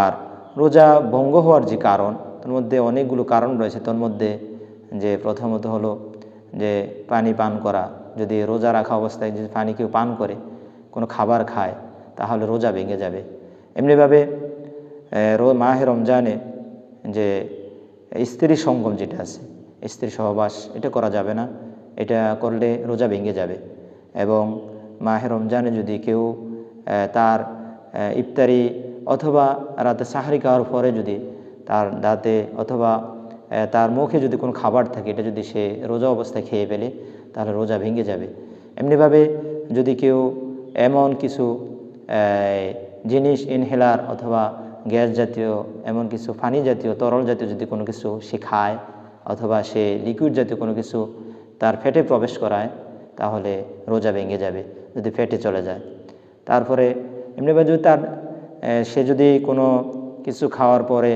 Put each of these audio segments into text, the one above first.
আর রোজা ভঙ্গ হওয়ার যে কারণ, তার মধ্যে অনেকগুলো কারণ রয়েছে। তার মধ্যে যে প্রথমত হলো যে পানি পান করা। যদি রোজা রাখা অবস্থায় যদি পানি কেউ পান করে, কোনো খাবার খায়, তাহলে রোজা ভেঙে যাবে। এমনিভাবে মাহে রমজানে যে স্ত্রী সঙ্গম যেটা আছে, স্ত্রী সহবাস, এটা করা যাবে না। এটা করলে রোজা ভেঙে যাবে। এবং মাহে রমজানে যদি কেউ তার ইফতারি অথবা রাতে সাহরি খাওয়ার পরে যদি তার দাঁতে অথবা তার মুখে যদি কোনো খাবার থাকে, এটা যদি সে রোজা অবস্থায় খেয়ে ফেলে, তাহলে রোজা ভেঙে যাবে। এমনিভাবে যদি কেউ এমন কিছু জিনিস ইনহেলার অথবা গ্যাস জাতীয় এমন কিছু পানি জাতীয় তরল জাতীয় যদি কোনো কিছু সে খায় অথবা সে লিকুইড জাতীয় কোনো কিছু তার পেটে প্রবেশ করায়, তাহলে রোজা ভেঙে যাবে যদি পেটে চলে যায়। তারপরে এমনিভাবে যদি সে যদি কোনো কিছু খাওয়ার পরে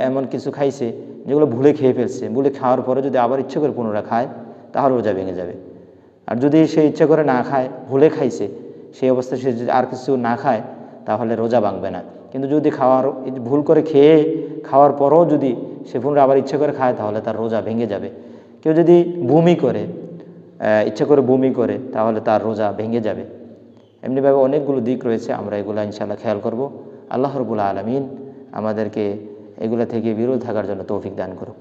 এমন কিছু খাইছে যেগুলো ভুলে খেয়ে ফেলছে, ভুলে খাওয়ার পরে যদি আবার ইচ্ছে করে পুনরায় খায়, তাহলে রোজা ভেঙে যাবে। আর যদি সে ইচ্ছে করে না খায়, ভুলে খাইছে, সেই অবস্থায় সে যদি আর কিছু না খায়, তাহলে রোজা ভাঙবে না। কিন্তু যদি ভুল করে খেয়ে খাওয়ার পরও যদি সে পুনরায় আবার ইচ্ছে করে খায়, তাহলে তার রোজা ভেঙে যাবে। কেউ যদি বমি করে, ইচ্ছে করে বমি করে, তাহলে তার রোজা ভেঙে যাবে। এমনিভাবে অনেকগুলো দিক রয়েছে, আমরা এগুলো ইনশাআল্লাহ খেয়াল করব। আল্লাহ রাব্বুল আলামিন আমাদেরকে এগুলো থেকে বিরত থাকার জন্য তৌফিক দান করুক।